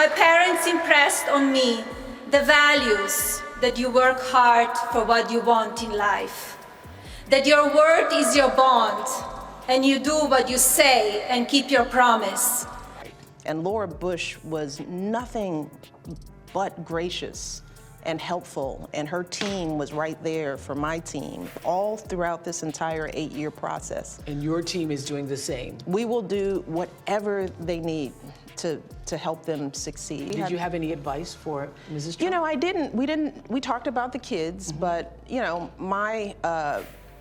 My parents impressed on me the values that you work hard for what you want in life, that your word is your bond, and you do what you say and keep your promise. And Laura Bush was nothing but gracious and helpful, and her team was right there for my team all throughout this entire 8-year process. And your team is doing the same. We will do whatever they need to help them succeed. Did you have any advice for Mrs. Trump? You know, I didn't. We talked about the kids, but, you know, my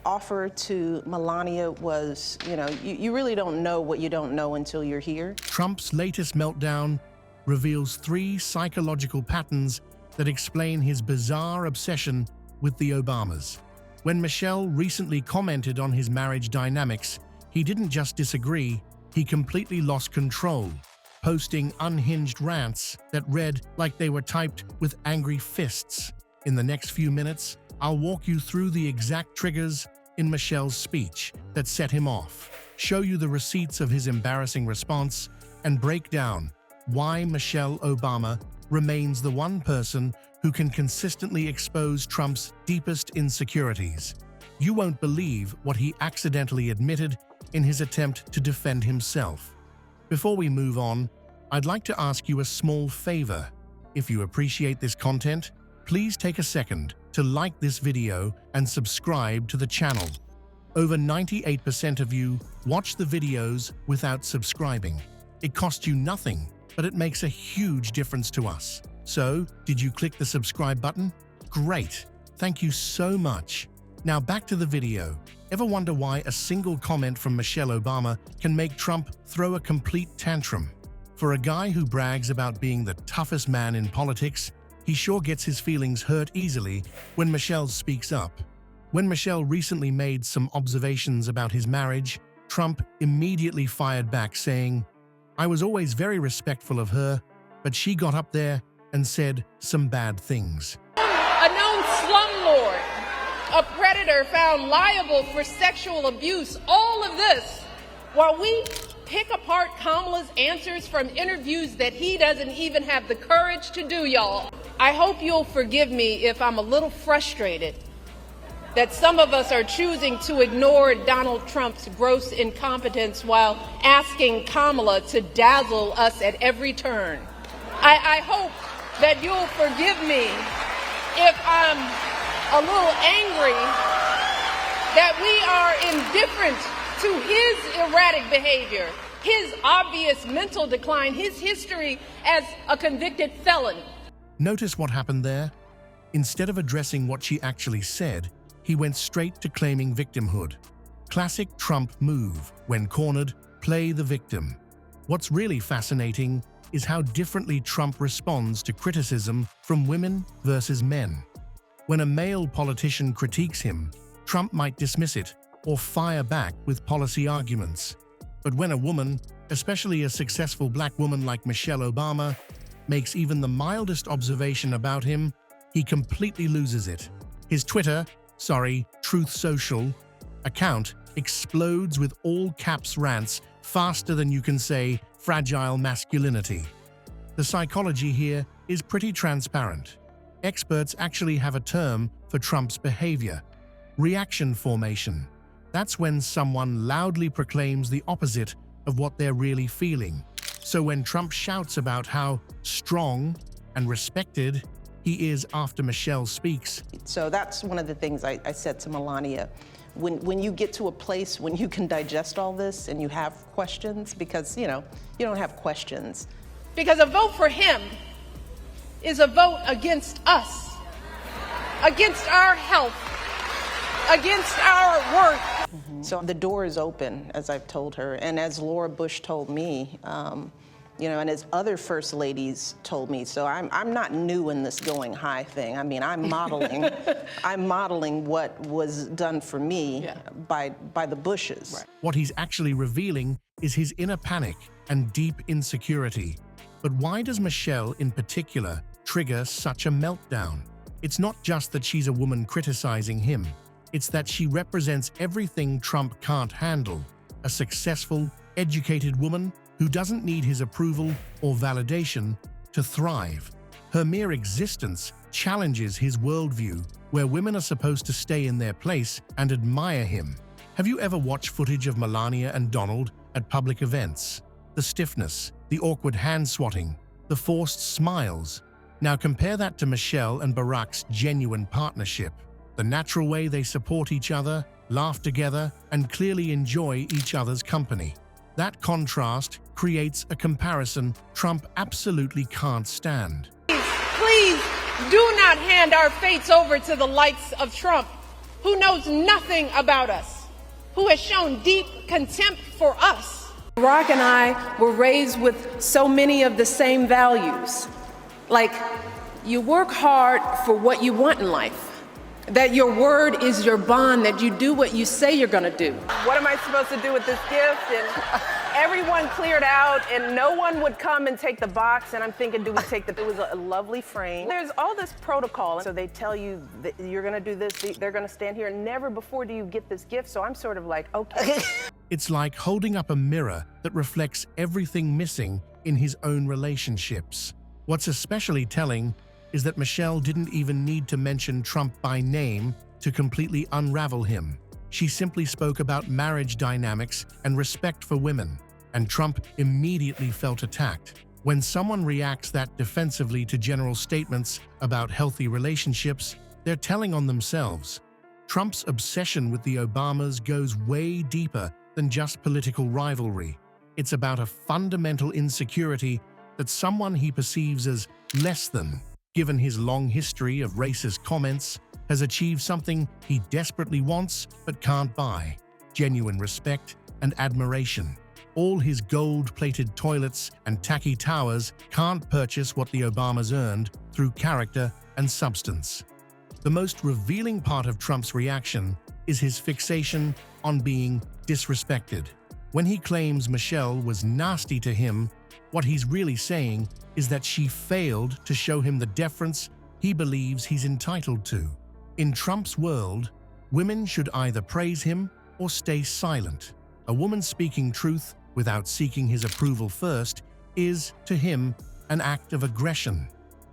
offer to Melania was, you know, you really don't know what you don't know until you're here. Trump's latest meltdown reveals 3 psychological patterns that explain his bizarre obsession with the Obamas. When Michelle recently commented on his marriage dynamics, he didn't just disagree, he completely lost control, posting unhinged rants that read like they were typed with angry fists. In the next few minutes, I'll walk you through the exact triggers in Michelle's speech that set him off, show you the receipts of his embarrassing response, and break down why Michelle Obama remains the one person who can consistently expose Trump's deepest insecurities. You won't believe what he accidentally admitted in his attempt to defend himself. Before we move on, I'd like to ask you a small favor. If you appreciate this content, please take a second to like this video and subscribe to the channel. Over 98% of you watch the videos without subscribing. It costs you nothing, but it makes a huge difference to us. So, did you click the subscribe button? Great! Thank you so much. Now back to the video. Ever wonder why a single comment from Michelle Obama can make Trump throw a complete tantrum? For a guy who brags about being the toughest man in politics, he sure gets his feelings hurt easily when Michelle speaks up. When Michelle recently made some observations about his marriage, Trump immediately fired back saying, "I was always very respectful of her, but she got up there and said some bad things." A known slumlord, a predator found liable for sexual abuse, all of this while we pick apart Kamala's answers from interviews that he doesn't even have the courage to do, y'all. I hope you'll forgive me if I'm a little frustrated that some of us are choosing to ignore Donald Trump's gross incompetence while asking Kamala to dazzle us at every turn. I hope that you'll forgive me if I'm a little angry that we are indifferent to his erratic behavior, his obvious mental decline, his history as a convicted felon. Notice what happened there? Instead of addressing what she actually said, he went straight to claiming victimhood. Classic Trump move. When cornered, play the victim. What's really fascinating is how differently Trump responds to criticism from women versus men. When a male politician critiques him, Trump might dismiss it or fire back with policy arguments. But when a woman, especially a successful black woman like Michelle Obama, makes even the mildest observation about him, he completely loses it. His Truth Social account explodes with all caps rants faster than you can say fragile masculinity. The psychology here is pretty transparent. Experts actually have a term for Trump's behavior: reaction formation. That's when someone loudly proclaims the opposite of what they're really feeling. So when Trump shouts about how strong and respected he is after Michelle speaks. So that's one of the things I said to Melania. When you get to a place when you can digest all this and you have questions, because, you know, you don't have questions. Because a vote for him is a vote against us, against our health, against our worth. So the door is open, as I've told her, and as Laura Bush told me, you know, and as other first ladies told me. So I'm not new in this going high thing. I mean, I'm modeling, I'm modeling what was done for me by the Bushes. Right. What he's actually revealing is his inner panic and deep insecurity. But why does Michelle, in particular, trigger such a meltdown? It's not just that she's a woman criticizing him. It's that she represents everything Trump can't handle: a successful, educated woman who doesn't need his approval or validation, to thrive. Her mere existence challenges his worldview, where women are supposed to stay in their place and admire him. Have you ever watched footage of Melania and Donald at public events? The stiffness, the awkward hand-swatting, the forced smiles. Now compare that to Michelle and Barack's genuine partnership. The natural way they support each other, laugh together, and clearly enjoy each other's company. That contrast creates a comparison Trump absolutely can't stand. Please do not hand our fates over to the likes of Trump, who knows nothing about us, who has shown deep contempt for us. Barack and I were raised with so many of the same values. Like, you work hard for what you want in life. That your word is your bond, that you do what you say you're gonna do. What am I supposed to do with this gift? And everyone cleared out and no one would come and take the box. And I'm thinking, do we take it was a lovely frame. There's all this protocol. So they tell you that you're gonna do this, they're gonna stand here. And never before do you get this gift. So I'm sort of like, okay. It's like holding up a mirror that reflects everything missing in his own relationships. What's especially telling is that Michelle didn't even need to mention Trump by name to completely unravel him. She simply spoke about marriage dynamics and respect for women, and Trump immediately felt attacked. When someone reacts that defensively to general statements about healthy relationships, they're telling on themselves. Trump's obsession with the Obamas goes way deeper than just political rivalry. It's about a fundamental insecurity that someone he perceives as less than, given his long history of racist comments, has achieved something he desperately wants but can't buy: genuine respect and admiration. All his gold-plated toilets and tacky towers can't purchase what the Obamas earned through character and substance. The most revealing part of Trump's reaction is his fixation on being disrespected. When he claims Michelle was nasty to him, what he's really saying is that she failed to show him the deference he believes he's entitled to. In Trump's world, women should either praise him or stay silent. A woman speaking truth without seeking his approval first is, to him, an act of aggression.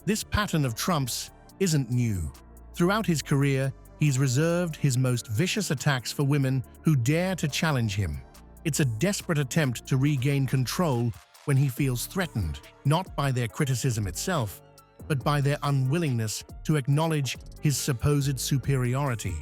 This pattern of Trump's isn't new. Throughout his career, he's reserved his most vicious attacks for women who dare to challenge him. It's a desperate attempt to regain control when he feels threatened, not by their criticism itself, but by their unwillingness to acknowledge his supposed superiority.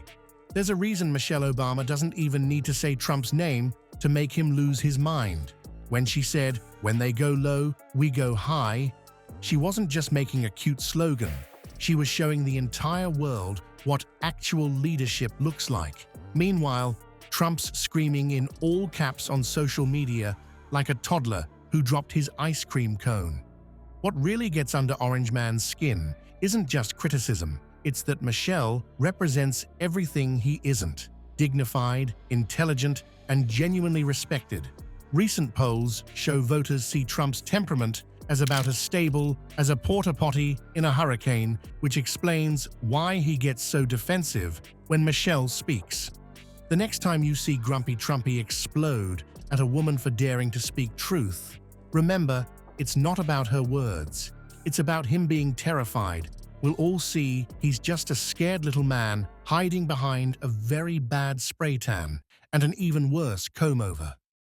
There's a reason Michelle Obama doesn't even need to say Trump's name to make him lose his mind. When she said, "When they go low, we go high," she wasn't just making a cute slogan. She was showing the entire world what actual leadership looks like. Meanwhile, Trump's screaming in all caps on social media like a toddler who dropped his ice cream cone. What really gets under Orange Man's skin isn't just criticism, it's that Michelle represents everything he isn't: dignified, intelligent, and genuinely respected. Recent polls show voters see Trump's temperament as about as stable as a porta potty in a hurricane, which explains why he gets so defensive when Michelle speaks. The next time you see Grumpy Trumpy explode at a woman for daring to speak truth, remember, it's not about her words. It's about him being terrified. We'll all see he's just a scared little man hiding behind a very bad spray tan and an even worse comb-over.